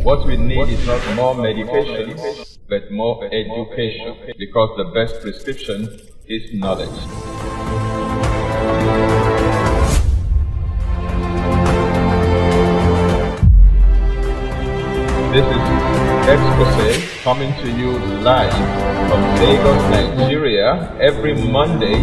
What we need is not more medications, but more education, because the best prescription is knowledge. This is Exposé coming to you live from Lagos, Nigeria, every Monday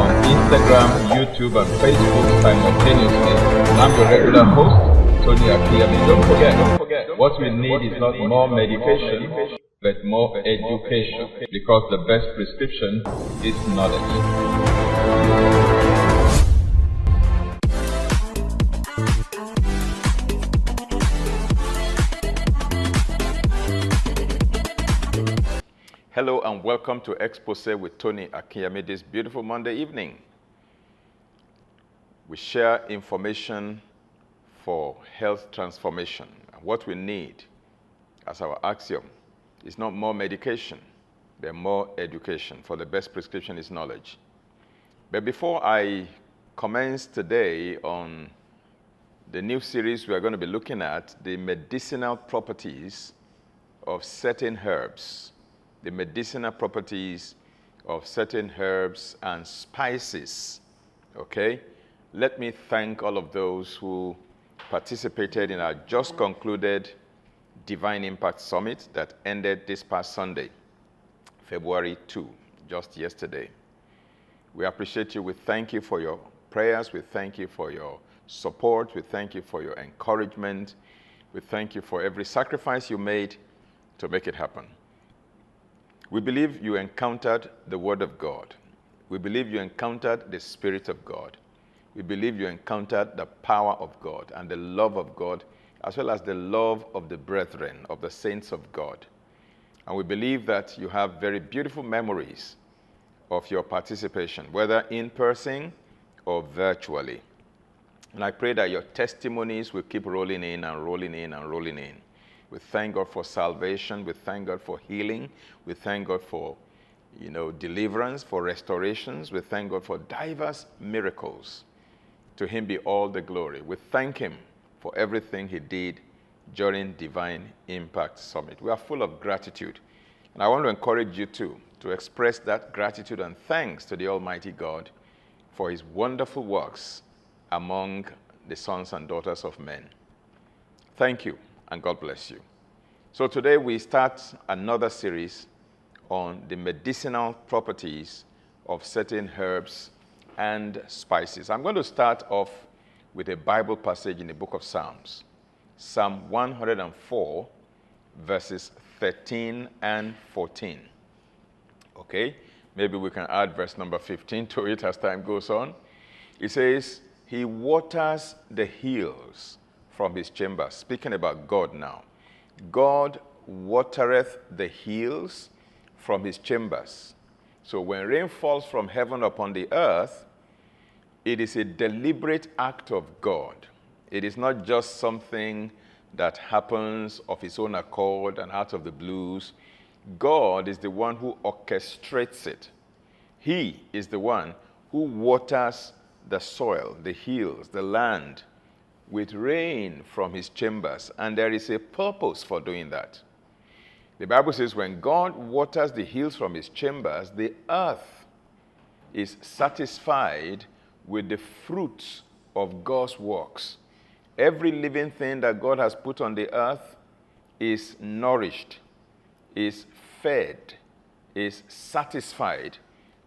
on Instagram, YouTube, and Facebook simultaneously. I'm your regular host, Tony Akinyemi. Don't forget, what we need is not more medication, but more education, because the best prescription is knowledge. Hello and welcome to Exposé with Tony Akinyemi this beautiful Monday evening. We share information for health transformation. What we need as our axiom is not more medication, but more education, for the best prescription is knowledge. But before I commence today on the new series we are going to be looking at, the medicinal properties of certain herbs. The medicinal properties of certain herbs and spices, okay? Let me thank all of those who participated in our just concluded Divine Impact Summit that ended this past Sunday, February 2, just yesterday. We appreciate you. We thank you for your prayers. We thank you for your support. We thank you for your encouragement. We thank you for every sacrifice you made to make it happen. We believe you encountered the Word of God. We believe you encountered the Spirit of God. We believe you encountered the power of God and the love of God, as well as the love of the brethren, of the saints of God. And we believe that you have very beautiful memories of your participation, whether in person or virtually. And I pray that your testimonies will keep rolling in and rolling in and rolling in. We thank God for salvation. We thank God for healing. We thank God for, deliverance, for restorations. We thank God for diverse miracles. To Him be all the glory. We thank Him for everything He did during Divine Impact Summit. We are full of gratitude. And I want to encourage you too, to express that gratitude and thanks to the Almighty God for His wonderful works among the sons and daughters of men. Thank you. And God bless you. So today we start another series on the medicinal properties of certain herbs and spices. I'm going to start off with a Bible passage in the book of Psalms. Psalm 104, verses 13 and 14. Okay? Maybe we can add verse number 15 to it as time goes on. It says, He waters the hills from His chamber. Speaking about God now. God watereth the hills from His chambers. So when rain falls from heaven upon the earth, it is a deliberate act of God. It is not just something that happens of its own accord and out of the blues. God is the one who orchestrates it. He is the one who waters the soil, the hills, the land, with rain from His chambers, and there is a purpose for doing that. The Bible says when God waters the hills from His chambers, the earth is satisfied with the fruits of God's works. Every living thing that God has put on the earth is nourished, is fed, is satisfied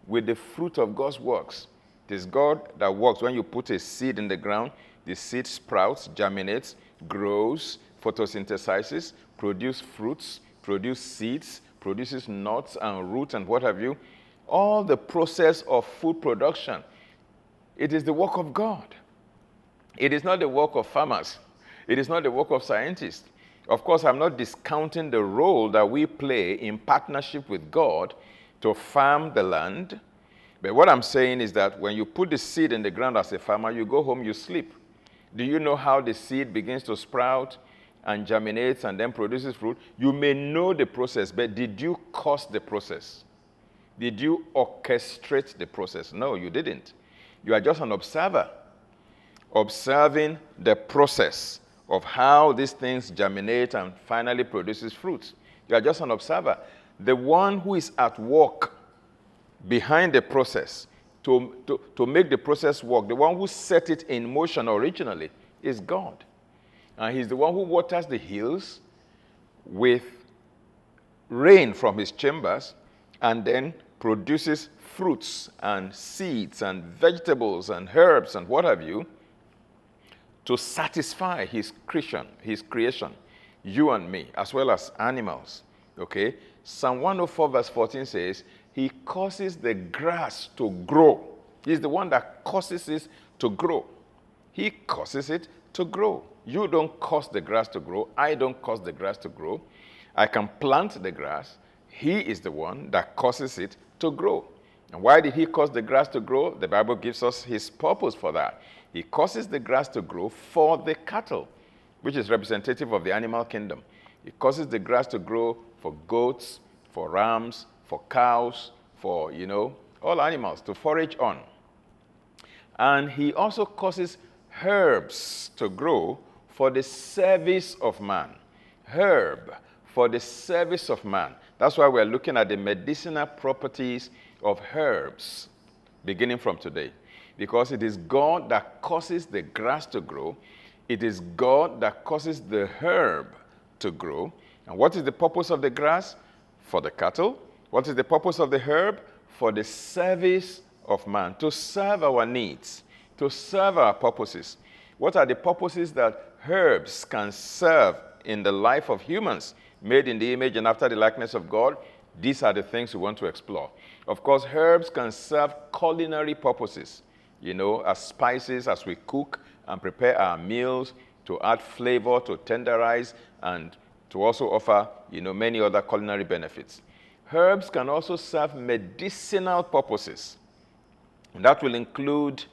with the fruit of God's works. It is God that works. When you put a seed in the ground, the seed sprouts, germinates, grows, photosynthesizes, produces fruits, produces seeds, produces nuts and roots and what have you. All the process of food production, it is the work of God. It is not the work of farmers. It is not the work of scientists. Of course, I'm not discounting the role that we play in partnership with God to farm the land. But what I'm saying is that when you put the seed in the ground as a farmer, you go home, you sleep. Do you know how the seed begins to sprout and germinates and then produces fruit? You may know the process, but did you cause the process? Did you orchestrate the process? No, you didn't. You are just an observer, observing the process of how these things germinate and finally produces fruits. You are just an observer. The one who is at work behind the process to make the process work, the one who set it in motion originally, is God. And he's the one who waters the hills with rain from his chambers and then produces fruits and seeds and vegetables and herbs and what have you to satisfy his creation, you and me, as well as animals. Okay? Psalm 104 verse 14 says, he causes the grass to grow. He's the one that causes it to grow. He causes it to grow. You don't cause the grass to grow. I don't cause the grass to grow. I can plant the grass. He is the one that causes it to grow. And why did he cause the grass to grow? The Bible gives us his purpose for that. He causes the grass to grow for the cattle, which is representative of the animal kingdom. He causes the grass to grow for goats, for rams, for cows, for, all animals to forage on. And he also causes herbs to grow for the service of man. Herb for the service of man. That's why we're looking at the medicinal properties of herbs beginning from today. Because it is God that causes the grass to grow. It is God that causes the herb to grow. And what is the purpose of the grass? For the cattle. What is the purpose of the herb? For the service of man, to serve our needs, to serve our purposes. What are the purposes that herbs can serve in the life of humans made in the image and after the likeness of God? These are the things we want to explore. Of course, herbs can serve culinary purposes, as spices as we cook and prepare our meals, to add flavor, to tenderize, and to also offer, many other culinary benefits. Herbs can also serve medicinal purposes. And that will include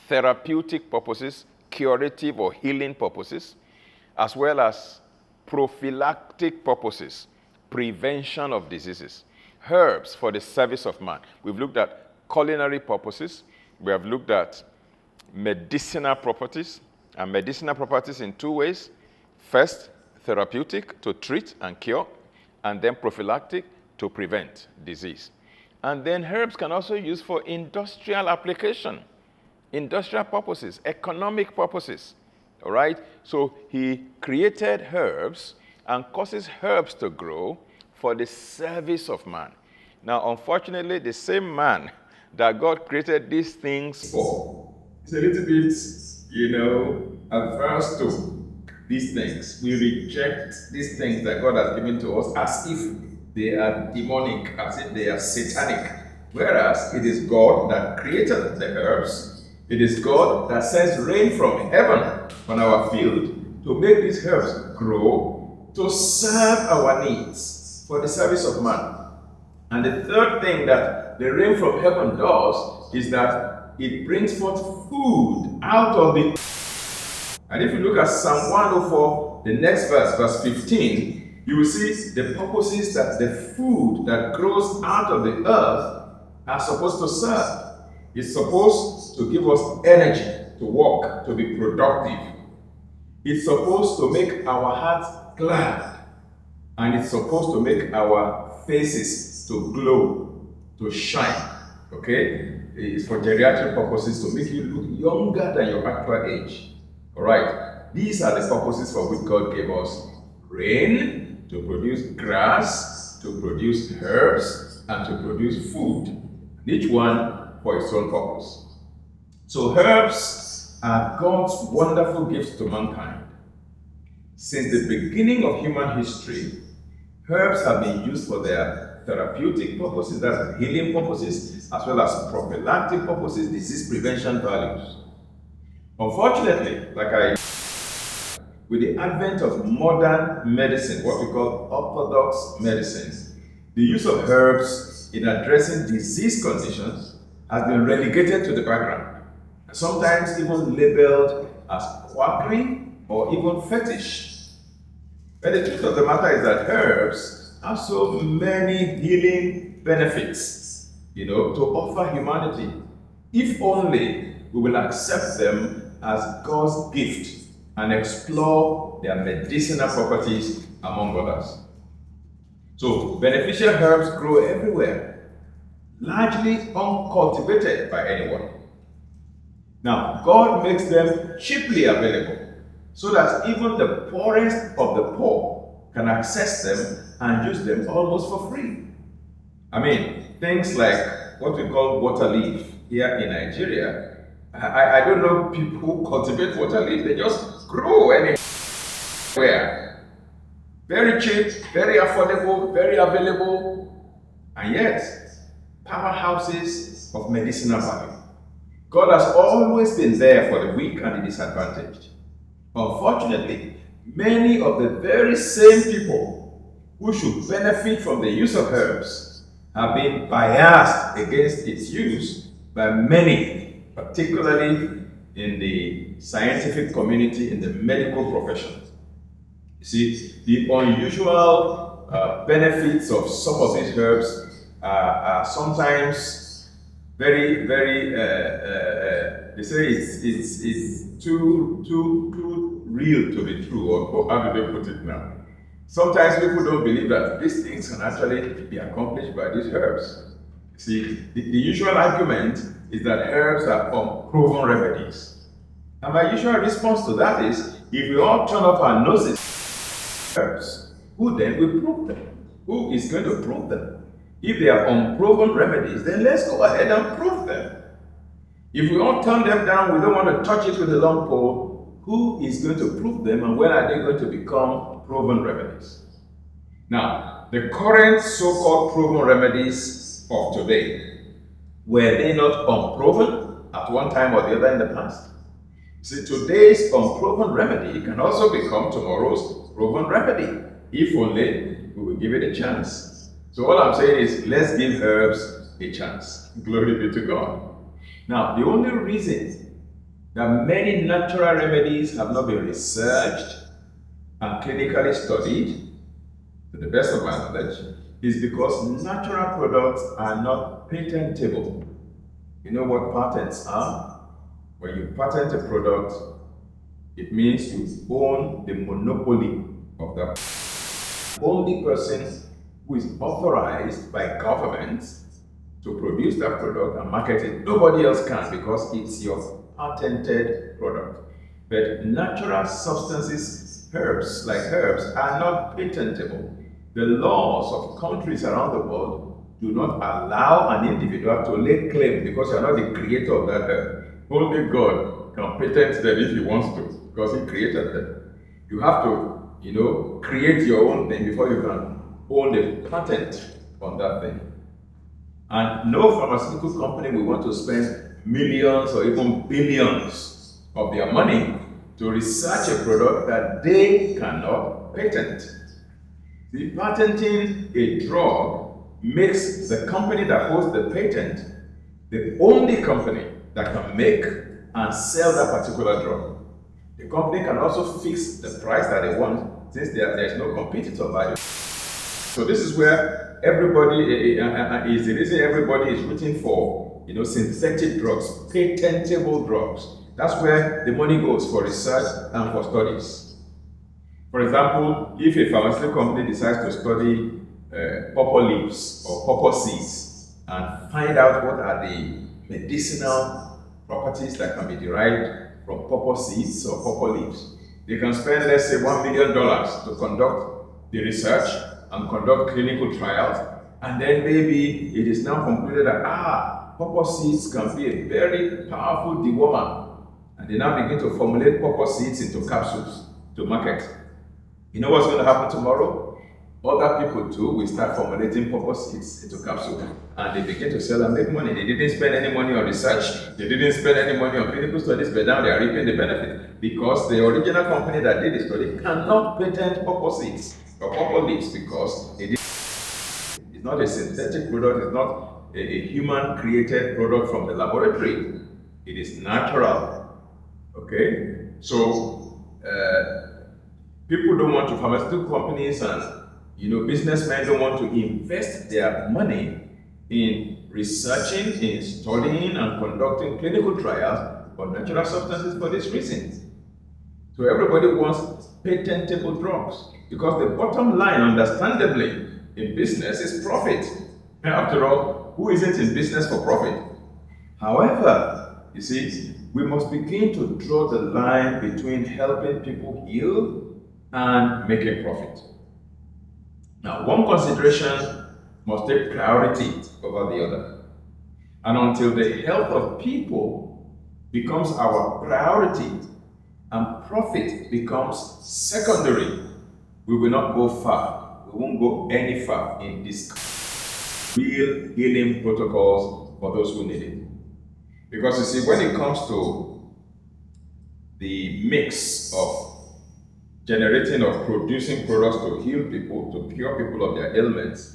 therapeutic purposes, curative or healing purposes, as well as prophylactic purposes, prevention of diseases. Herbs for the service of man. We've looked at culinary purposes. We have looked at medicinal properties, and medicinal properties in two ways. First, therapeutic, to treat and cure, and then prophylactic, to prevent disease. And then herbs can also be used for industrial application, industrial purposes, economic purposes. All right? So he created herbs and causes herbs to grow for the service of man. Now, unfortunately, the same man that God created these things for is a little bit, adverse to these things. We reject these things that God has given to us as if they are demonic, as if they are satanic. Whereas it is God that created the herbs. It is God that sends rain from heaven on our field to make these herbs grow to serve our needs for the service of man. And the third thing that the rain from heaven does is that it brings forth food out of the... And if you look at Psalm 104, the next verse, verse 15, you will see the purposes that the food that grows out of the earth are supposed to serve. It's supposed to give us energy to work, to be productive. It's supposed to make our hearts glad. And it's supposed to make our faces to glow, to shine. Okay? It's for geriatric purposes, to make you look younger than your actual age. Alright? These are the purposes for which God gave us rain, to produce grass, to produce herbs, and to produce food. Each one for its own purpose. So herbs are God's wonderful gifts to mankind. Since the beginning of human history, herbs have been used for their therapeutic purposes, that's healing purposes, as well as prophylactic purposes, disease prevention values. Unfortunately, with the advent of modern medicine, what we call orthodox medicine, the use of herbs in addressing disease conditions has been relegated to the background, sometimes even labeled as quackery or even fetish. But the truth of the matter is that herbs have so many healing benefits, to offer humanity, if only we will accept them as God's gift and explore their medicinal properties among others. So beneficial herbs grow everywhere, largely uncultivated by anyone. Now, God makes them cheaply available so that even the poorest of the poor can access them and use them almost for free. I mean, things like what we call water leaf here in Nigeria. I don't know people who cultivate water leaf, they just grow anywhere. Very cheap, very affordable, very available, and yet powerhouses of medicinal value. God has always been there for the weak and the disadvantaged. Unfortunately, many of the very same people who should benefit from the use of herbs have been biased against its use by many, particularly in the scientific community, in the medical profession. You see, the unusual benefits of some of these herbs are sometimes very, they say it's too real to be true, or how do they put it now? Sometimes people don't believe that these things can actually be accomplished by these herbs. See, the usual argument is that herbs are unproven remedies. And my usual response to that is, if we all turn up our noses at herbs, who then will prove them? Who is going to prove them? If they are unproven remedies, then let's go ahead and prove them. If we all turn them down, we don't want to touch it with a long pole, who is going to prove them, and when are they going to become proven remedies? Now, the current so-called proven remedies of today, were they not unproven at one time or the other in the past? See, today's unproven remedy can also become tomorrow's proven remedy, if only we will give it a chance. So all I'm saying is, let's give herbs a chance. Glory be to God. Now, the only reason that many natural remedies have not been researched and clinically studied, to the best of my knowledge, is because natural products are not patentable. You know what patents are? When you patent a product, it means you own the monopoly of that. The only person who is authorized by government to produce that product and market it, nobody else can, because it's your patented product. But natural substances, herbs, are not patentable. The laws of countries around the world do not allow an individual to lay claim because you are not the creator of that herb. Only God can patent them if he wants to, because he created them. You have to, create your own thing before you can own the patent on that thing. And no pharmaceutical company will want to spend millions or even billions of their money to research a product that they cannot patent. The patenting a drug makes the company that holds the patent the only company that can make and sell that particular drug. The company can also fix the price that they want, since there is no competitor value. So this is where everybody is the reason everybody is rooting for synthetic drugs, patentable drugs. That's where the money goes for research and for studies. For example, if a pharmaceutical company decides to study pawpaw leaves or pawpaw seeds and find out what are the medicinal properties that can be derived from pawpaw seeds or pawpaw leaves, they can spend, let's say, $1 million to conduct the research and conduct clinical trials, and then maybe it is now concluded that pawpaw seeds can be a very powerful dewormer, and they now begin to formulate pawpaw seeds into capsules to market. You know what's going to happen tomorrow? Other people too will start formulating pawpaw seeds into capsules, and they begin to sell and make money. They didn't spend any money on research, they didn't spend any money on clinical studies, but now they are reaping the benefit because the original company that did the study cannot patent pawpaw seeds or pawpaw leaves because it's not a synthetic product, it's not a human created product from the laboratory. It is natural. Okay? So people don't want to, pharmaceutical companies and businessmen don't want to invest their money in researching, in studying and conducting clinical trials on natural substances for this reason. So everybody wants patentable drugs because the bottom line, understandably, in business is profit. And after all, who isn't in business for profit? However, you see, we must begin to draw the line between helping people heal and making profit. Now, one consideration must take priority over the other. And until the health of people becomes our priority and profit becomes secondary, we will not go far. We won't go any far in this real healing protocols for those who need it. Because you see, when it comes to the mix of generating or producing products to heal people, to cure people of their ailments,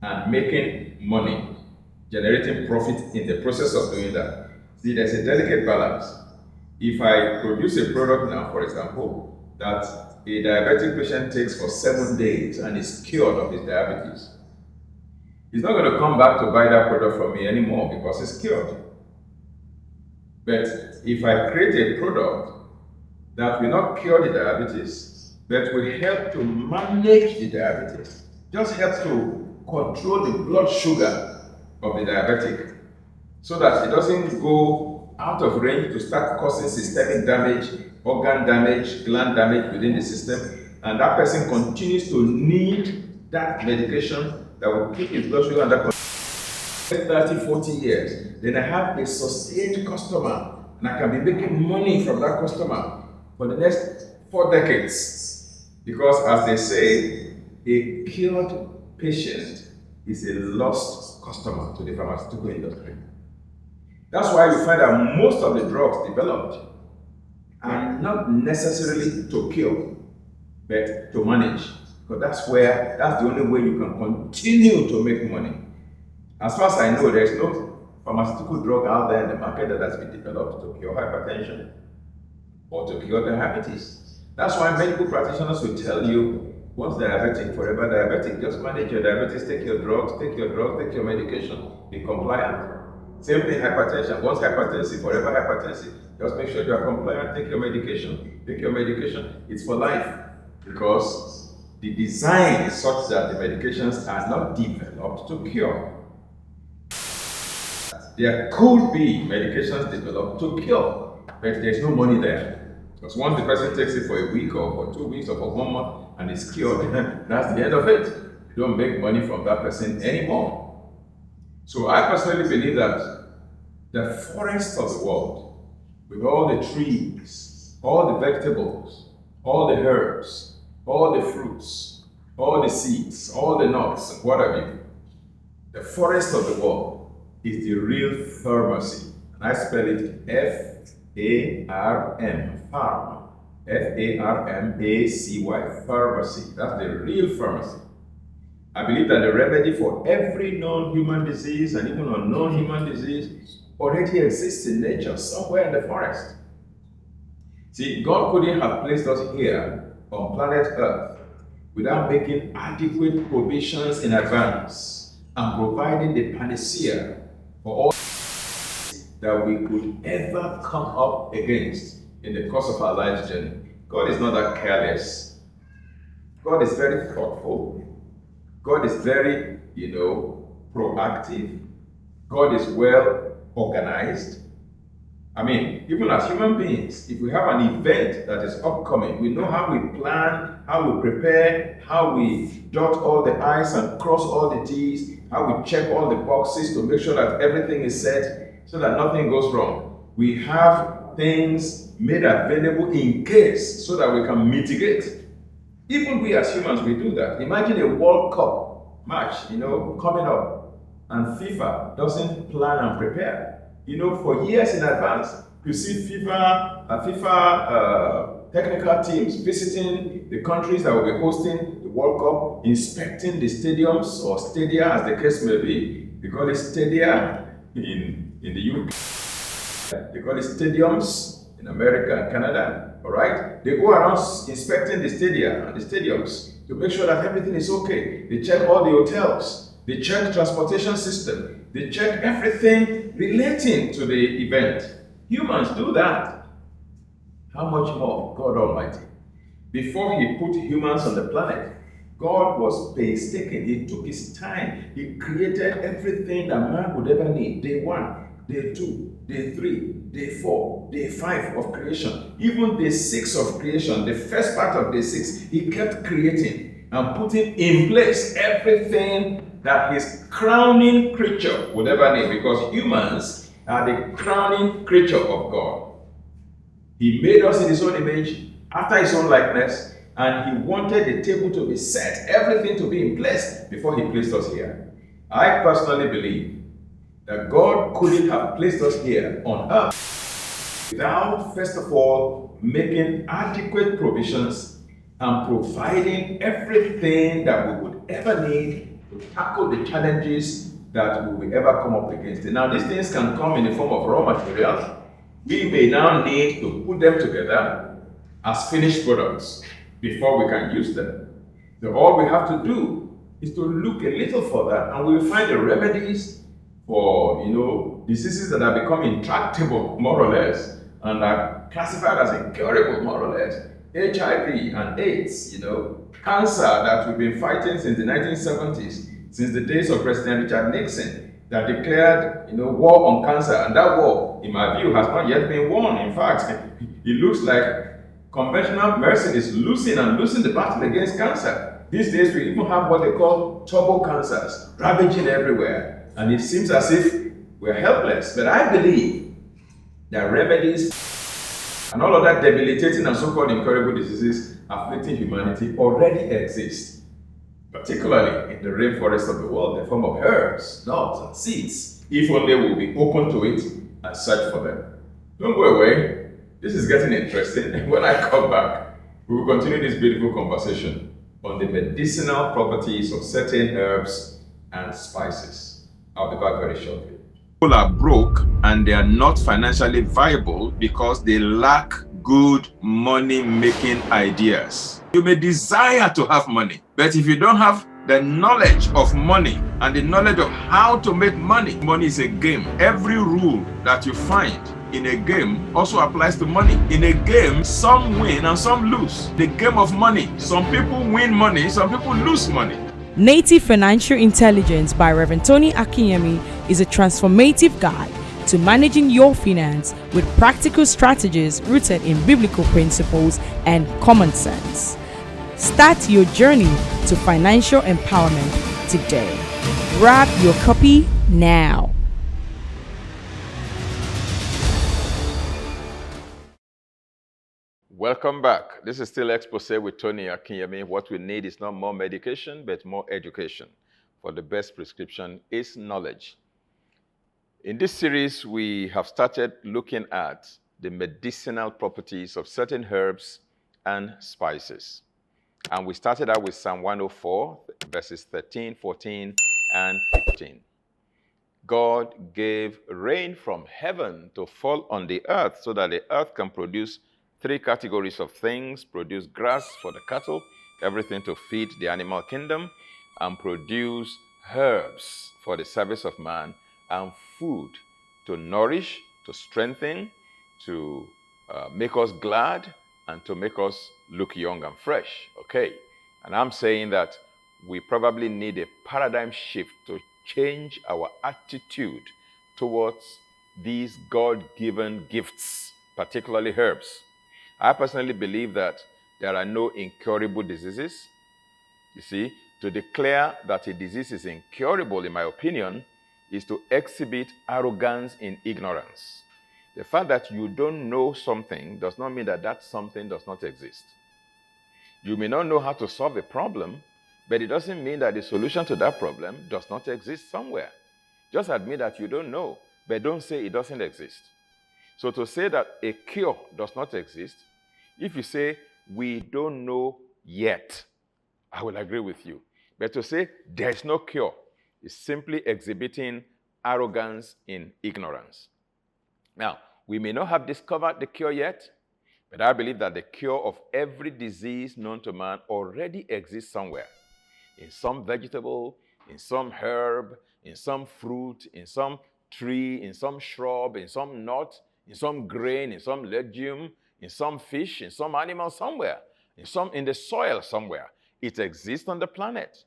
and making money, generating profit in the process of doing that, see, there's a delicate balance. If I produce a product now, for example, that a diabetic patient takes for 7 days and is cured of his diabetes, he's not going to come back to buy that product from me anymore because it's cured. But if I create a product that will not cure the diabetes, but will help to manage the diabetes, just help to control the blood sugar of the diabetic so that it doesn't go out of range to start causing systemic damage, organ damage, gland damage within the system, and that person continues to need that medication that will keep his blood sugar under control 30, 40 years, then I have a sustained customer and I can be making money from that customer for the next 4 decades. Because as they say, a cured patient is a lost customer to the pharmaceutical industry. That's why you find that most of the drugs developed are not necessarily to cure, but to manage. Because that's the only way you can continue to make money. As far as I know, there's no pharmaceutical drug out there in the market that has been developed to cure hypertension or to cure diabetes. That's why medical practitioners will tell you, once diabetic, forever diabetic, just manage your diabetes, take your drugs, take your medication, be compliant. Same thing, hypertension. Once hypertensive, forever hypertensive. Just make sure you are compliant, take your medication. Take your medication. It's for life. Because the design is such that the medications are not developed to cure. There could be medications developed to cure, but there's no money there. Because once the person takes it for a week or for 2 weeks or for 1 month and is cured, that's the end of it. You don't make money from that person anymore. So I personally believe that the forests of the world, with all the trees, all the vegetables, all the herbs, all the fruits, all the seeds, all the nuts, and what have you, the forest of the world is the real pharmacy. And I spell it F-A-R-M, pharma. F-A-R-M-A-C-Y, pharmacy. That's the real pharmacy. I believe that the remedy for every known human disease and even unknown human disease already exists in nature, somewhere in the forest. See, God couldn't have placed us here on planet Earth without making adequate provisions in advance and providing the panacea for all that we could ever come up against in the course of our life's journey. God is not that careless. God is very thoughtful. God is very, proactive. God is well organized. I mean, even as human beings, if we have an event that is upcoming, we know how we plan, how we prepare, how we dot all the I's and cross all the T's, how we check all the boxes to make sure that everything is set so that nothing goes wrong. We have things made available in case so that we can mitigate. Even we as humans, we do that. Imagine a World Cup match, coming up, and FIFA doesn't plan and prepare. For years in advance, you see FIFA technical teams visiting the countries that will be hosting the World Cup, inspecting the stadiums or stadia, as the case may be. They call it stadia in the UK. They call it stadiums in America and Canada. All right? They go around inspecting the stadia and the stadiums to make sure that everything is okay. They check all the hotels. They check transportation system. They check everything relating to the event. Humans do that. How much more God Almighty? Before he put humans on the planet, God was painstaking. He took his time. He created everything that man would ever need. Day 1, day 2, day 3, day 4, day 5 of creation. Even day 6 of creation, the first part of day 6, he kept creating and putting in place everything that his crowning creature would ever need, because humans are the crowning creature of God. He made us in his own image, after his own likeness, and he wanted the table to be set, everything to be in place before he placed us here. I personally believe that God couldn't have placed us here on earth without, first of all, making adequate provisions and providing everything that we would ever need to tackle the challenges that we will ever come up against. Now, these things can come in the form of raw materials. We may now need to put them together as finished products before we can use them. So all we have to do is to look a little further, and we'll find the remedies for, diseases that are becoming intractable, more or less, and are classified as incurable, more or less. HIV and AIDS, cancer that we've been fighting since the 1970s, since the days of President Richard Nixon, that declared, war on cancer, and that war, in my view, has not yet been won. In fact, it looks like conventional medicine is losing the battle against cancer. These days, we even have what they call turbo cancers ravaging everywhere, and it seems as if we're helpless. But I believe that remedies and all of that debilitating and so-called incurable diseases afflicting humanity already exist, particularly in the rainforest of the world, in the form of herbs, nuts, and seeds, if only we'll be open to it and search for them. Don't go away. This is getting interesting. When I come back, we will continue this beautiful conversation on the medicinal properties of certain herbs and spices. I'll be back very shortly. People are broke and they are not financially viable because they lack good money-making ideas. You may desire to have money, but if you don't have the knowledge of money and the knowledge of how to make money, money is a game. Every rule that you find in a game also applies to money. In a game, some win and some lose. The game of money, some people win money, some people lose money. Native Financial Intelligence by Reverend Tony Akinyemi is a transformative guide to managing your finance with practical strategies rooted in biblical principles and common sense. Start your journey to financial empowerment today. Grab your copy now. Welcome back. This is still Exposé with Tony Akinyemi. What we need is not more medication, but more education. For the best prescription is knowledge. In this series, we have started looking at the medicinal properties of certain herbs and spices. And we started out with Psalm 104, verses 13, 14, and 15. God gave rain from heaven to fall on the earth so that the earth can produce 3 categories of things: produce grass for the cattle, everything to feed the animal kingdom, and produce herbs for the service of man, and food to nourish, to strengthen, to make us glad, and to make us look young and fresh. Okay, and I'm saying that we probably need a paradigm shift to change our attitude towards these God-given gifts, particularly herbs. I personally believe that there are no incurable diseases. You see, to declare that a disease is incurable, in my opinion, is to exhibit arrogance in ignorance. The fact that you don't know something does not mean that that something does not exist. You may not know how to solve a problem, but it doesn't mean that the solution to that problem does not exist somewhere. Just admit that you don't know, but don't say it doesn't exist. So to say that a cure does not exist, if you say, we don't know yet, I will agree with you. But to say there is no cure is simply exhibiting arrogance in ignorance. Now, we may not have discovered the cure yet, but I believe that the cure of every disease known to man already exists somewhere. In some vegetable, in some herb, in some fruit, in some tree, in some shrub, in some nut, in some grain, in some legume, in some fish, in some animal somewhere, in the soil somewhere. It exists on the planet.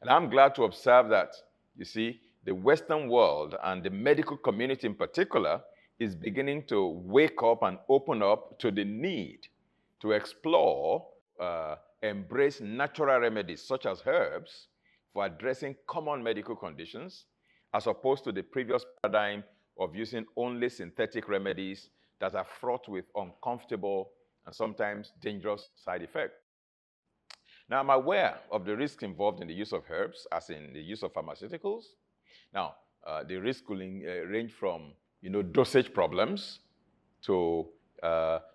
And I'm glad to observe that, you see, the Western world and the medical community in particular is beginning to wake up and open up to the need to explore, embrace natural remedies such as herbs for addressing common medical conditions, as opposed to the previous paradigm of using only synthetic remedies that are fraught with uncomfortable and sometimes dangerous side effects. Now, I'm aware of the risks involved in the use of herbs, as in the use of pharmaceuticals. Now, the risk will range from, dosage problems to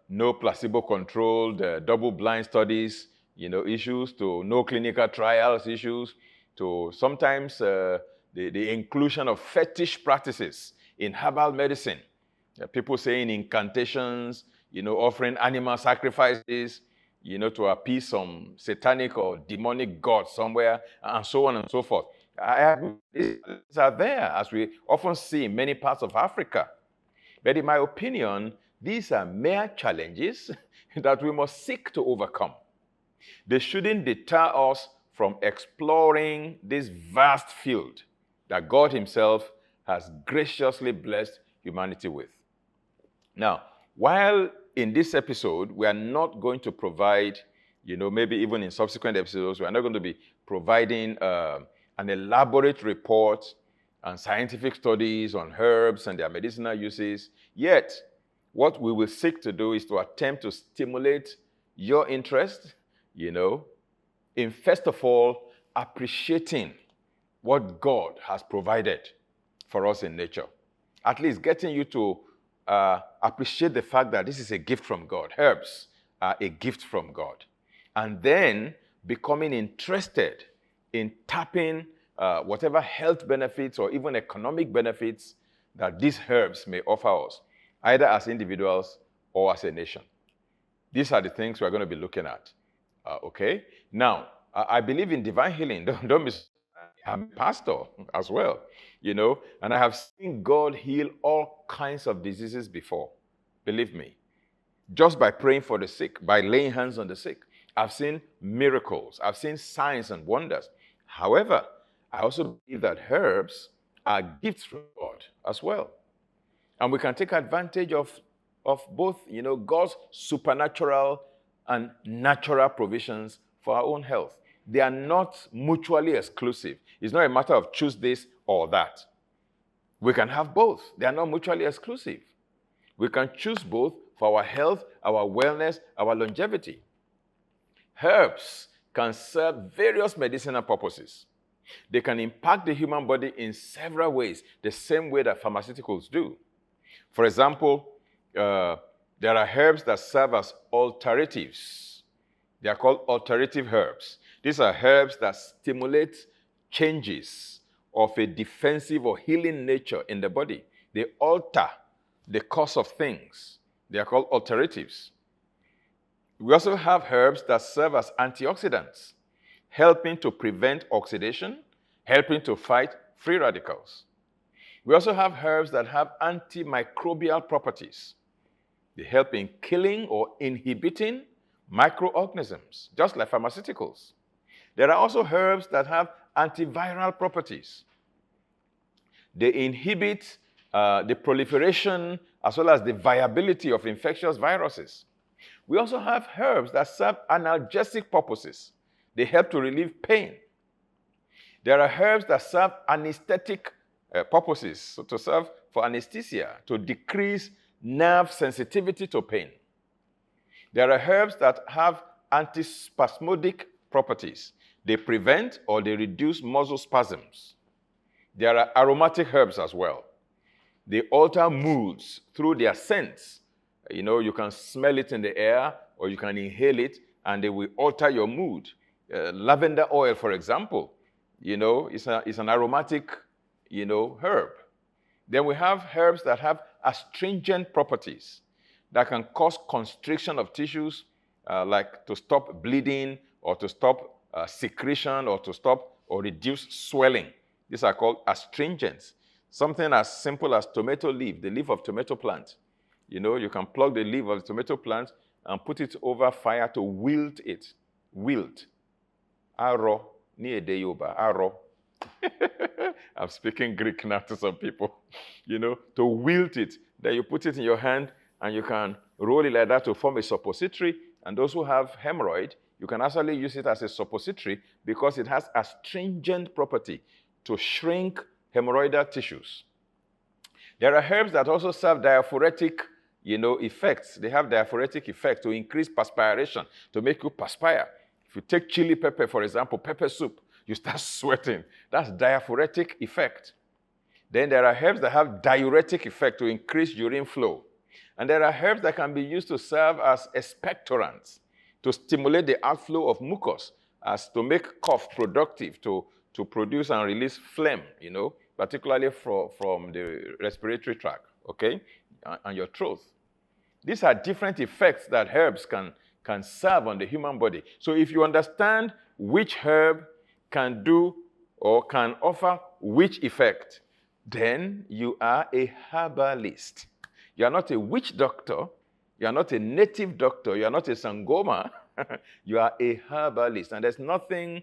no placebo-controlled, double-blind studies, issues, to no clinical trials issues, to sometimes the inclusion of fetish practices in herbal medicine. People saying incantations, offering animal sacrifices, to appease some satanic or demonic god somewhere, and so on and so forth. These are there, as we often see in many parts of Africa. But in my opinion, these are mere challenges that we must seek to overcome. They shouldn't deter us from exploring this vast field that God Himself has graciously blessed humanity with. Now, while in this episode, we are not going to provide, maybe even in subsequent episodes, we are not going to be providing an elaborate report and scientific studies on herbs and their medicinal uses. Yet, what we will seek to do is to attempt to stimulate your interest, in first of all, appreciating what God has provided for us in nature. At least getting you to appreciate the fact that this is a gift from God. Herbs are a gift from God. And then becoming interested in tapping whatever health benefits or even economic benefits that these herbs may offer us, either as individuals or as a nation. These are the things we're going to be looking at. Okay? Now, I believe in divine healing. Don't be. I'm a pastor as well, and I have seen God heal all kinds of diseases before. Believe me. Just by praying for the sick, by laying hands on the sick. I've seen miracles. I've seen signs and wonders. However, I also believe that herbs are gifts from God as well. And we can take advantage of both, God's supernatural and natural provisions for our own health. They are not mutually exclusive. It's not a matter of choose this or that. We can have both. They are not mutually exclusive. We can choose both for our health, our wellness, our longevity. Herbs can serve various medicinal purposes. They can impact the human body in several ways, the same way that pharmaceuticals do. For example, there are herbs that serve as alteratives. They are called alternative herbs. These are herbs that stimulate changes of a defensive or healing nature in the body. They alter the course of things. They are called alternatives. We also have herbs that serve as antioxidants, helping to prevent oxidation, helping to fight free radicals. We also have herbs that have antimicrobial properties. They help in killing or inhibiting microorganisms, just like pharmaceuticals. There are also herbs that have antiviral properties. They inhibit the proliferation as well as the viability of infectious viruses. We also have herbs that serve analgesic purposes. They help to relieve pain. There are herbs that serve anesthetic purposes, so to serve for anesthesia, to decrease nerve sensitivity to pain. There are herbs that have antispasmodic properties. They prevent or they reduce muscle spasms. There are aromatic herbs as well. They alter moods through their scents. You can smell it in the air or you can inhale it and they will alter your mood. Lavender oil, for example, is an aromatic, herb. Then we have herbs that have astringent properties that can cause constriction of tissues, like to stop bleeding or to stop secretion or to stop or reduce swelling. These are called astringents. Something as simple as tomato leaf, the leaf of tomato plant. You can plug the leaf of the tomato plant and put it over fire to wilt it. Wilt. Aro. Ni ede Yoruba. Aro. I'm speaking Greek now to some people. To wilt it. Then you put it in your hand and you can roll it like that to form a suppository. And those who have hemorrhoid, you can actually use it as a suppository because it has astringent property to shrink hemorrhoidal tissues. There are herbs that also serve diaphoretic, effects. They have diaphoretic effect to increase perspiration, to make you perspire. If you take chili pepper, for example, pepper soup, you start sweating. That's diaphoretic effect. Then there are herbs that have diuretic effect to increase urine flow. And there are herbs that can be used to serve as expectorants, to stimulate the outflow of mucus, as to make cough productive, to produce and release phlegm, particularly from the respiratory tract, okay, and your throat. These are different effects that herbs can serve on the human body. So if you understand which herb can do or can offer which effect, then you are a herbalist. You are not a witch doctor. You are not a native doctor. You are not a sangoma. You are a herbalist. And there's nothing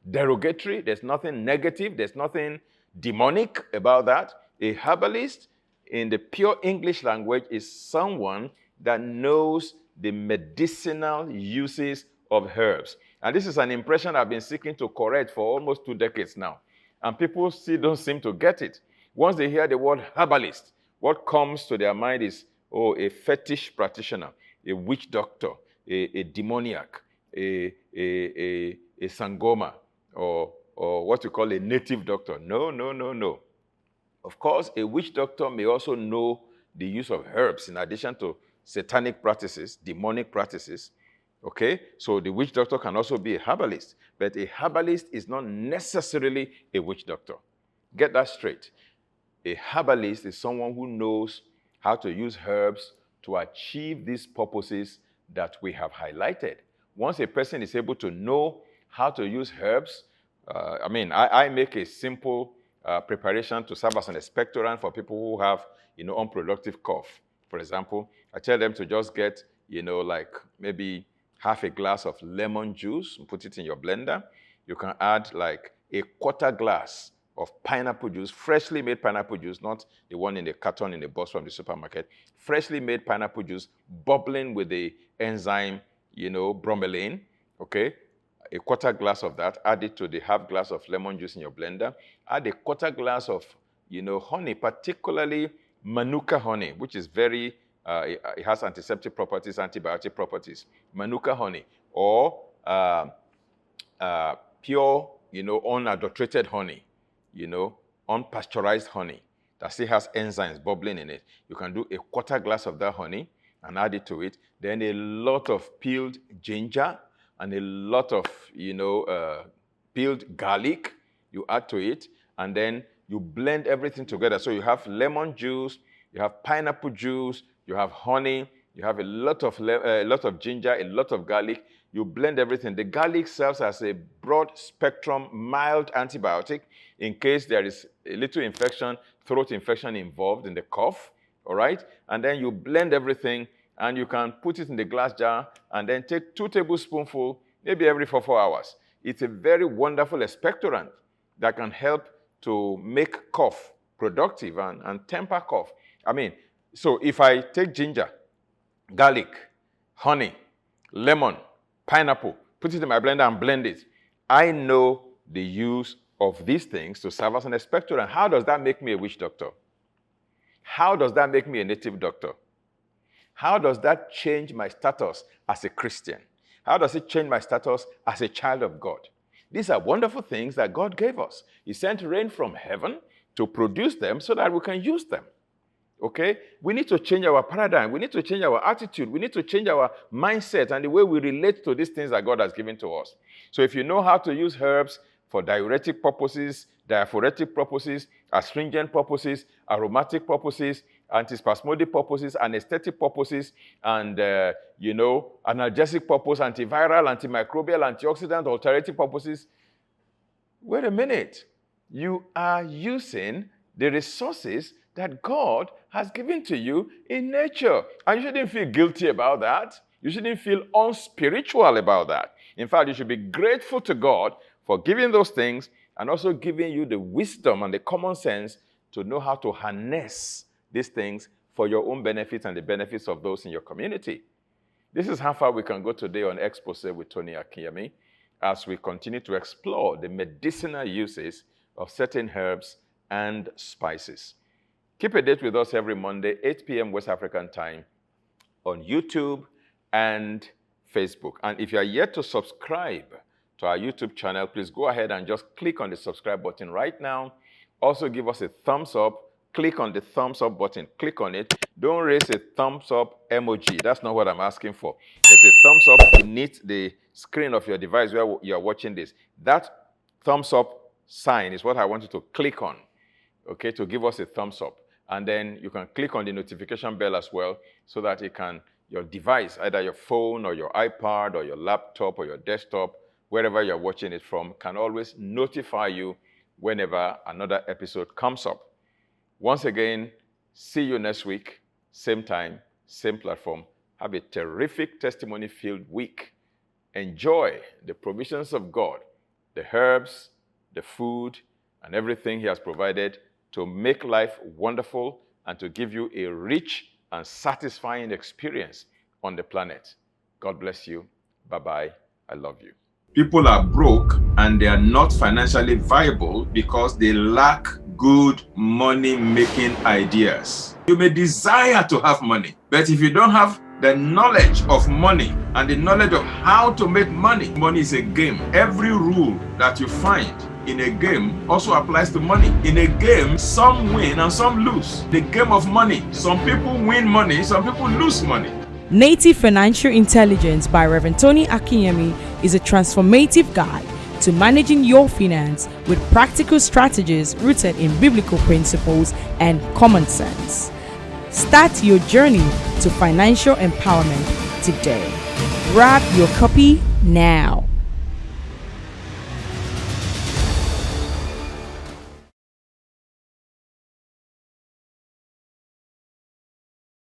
derogatory. There's nothing negative. There's nothing demonic about that. A herbalist, in the pure English language, is someone that knows the medicinal uses of herbs. And this is an impression I've been seeking to correct for almost 2 decades now. And people still don't seem to get it. Once they hear the word herbalist, what comes to their mind is, a fetish practitioner, a witch doctor, a demoniac, a sangoma, or what you call a native doctor. No. Of course, a witch doctor may also know the use of herbs in addition to satanic practices, demonic practices. Okay? So the witch doctor can also be a herbalist, but a herbalist is not necessarily a witch doctor. Get that straight. A herbalist is someone who knows how to use herbs to achieve these purposes that we have highlighted. Once a person is able to know how to use herbs, I make a simple preparation to serve as an expectorant for people who have, unproductive cough. For example, I tell them to just get, like maybe half a glass of lemon juice and put it in your blender. You can add like a quarter glass of pineapple juice, freshly made pineapple juice, not the one in the carton in the box from the supermarket. Freshly made pineapple juice, bubbling with the enzyme, bromelain, okay? A quarter glass of that, add it to the half glass of lemon juice in your blender. Add a quarter glass of, honey, particularly Manuka honey, which is very, it has antiseptic properties, antibiotic properties. Manuka honey, or pure, unadulterated honey. Unpasteurized honey that still has enzymes bubbling in it. You can do a quarter glass of that honey and add it to it. Then a lot of peeled ginger and a lot of, peeled garlic you add to it. And then you blend everything together. So you have lemon juice, you have pineapple juice, you have honey, you have a lot of ginger, a lot of garlic. You blend everything. The garlic serves as a broad spectrum, mild antibiotic in case there is a little infection, throat infection involved in the cough, all right? And then you blend everything, and you can put it in the glass jar, and then take 2 tablespoonfuls, maybe every 4 hours. It's a very wonderful expectorant that can help to make cough productive and temper cough. So if I take ginger, garlic, honey, lemon, pineapple, put it in my blender and blend it, I know the use of these things to serve as an expectorant. How does that make me a witch doctor? How does that make me a native doctor? How does that change my status as a Christian? How does it change my status as a child of God? These are wonderful things that God gave us. He sent rain from heaven to produce them so that we can use them. Okay? We need to change our paradigm. We need to change our attitude. We need to change our mindset and the way we relate to these things that God has given to us. So if you know how to use herbs for diuretic purposes, diaphoretic purposes, astringent purposes, aromatic purposes, antispasmodic purposes, anesthetic purposes, and, analgesic purpose, antiviral, antimicrobial, antioxidant, alterative purposes, wait a minute. You are using the resources that God has given to you in nature. And you shouldn't feel guilty about that. You shouldn't feel unspiritual about that. In fact, you should be grateful to God for giving those things and also giving you the wisdom and the common sense to know how to harness these things for your own benefits and the benefits of those in your community. This is how far we can go today on Exposé with Tony Akinyemi as we continue to explore the medicinal uses of certain herbs and spices. Keep a date with us every Monday, 8 p.m. West African time on YouTube and Facebook. And if you are yet to subscribe to our YouTube channel, please go ahead and just click on the subscribe button right now. Also give us a thumbs up. Click on the thumbs up button. Click on it. Don't raise a thumbs up emoji. That's not what I'm asking for. There's a thumbs up beneath the screen of your device where you're watching this. That thumbs up sign is what I want you to click on, okay, to give us a thumbs up. And then you can click on the notification bell as well so that your device, either your phone or your iPad or your laptop or your desktop, wherever you're watching it from, can always notify you whenever another episode comes up. Once again, see you next week, same time, same platform. Have a terrific testimony-filled week. Enjoy the provisions of God, the herbs, the food, and everything He has provided to make life wonderful and to give you a rich and satisfying experience on the planet. God bless you. Bye-bye. I love you. People are broke and they are not financially viable because they lack good money-making ideas. You may desire to have money, but if you don't have the knowledge of money and the knowledge of how to make money, money is a game. Every rule that you find in a game also applies to money. In a game, some win and some lose. The game of money, some people win money, some people lose money. Native Financial Intelligence by Reverend Tony Akinyemi is a transformative guide to managing your finance with practical strategies rooted in biblical principles and common sense. Start your journey to financial empowerment today. Grab your copy now.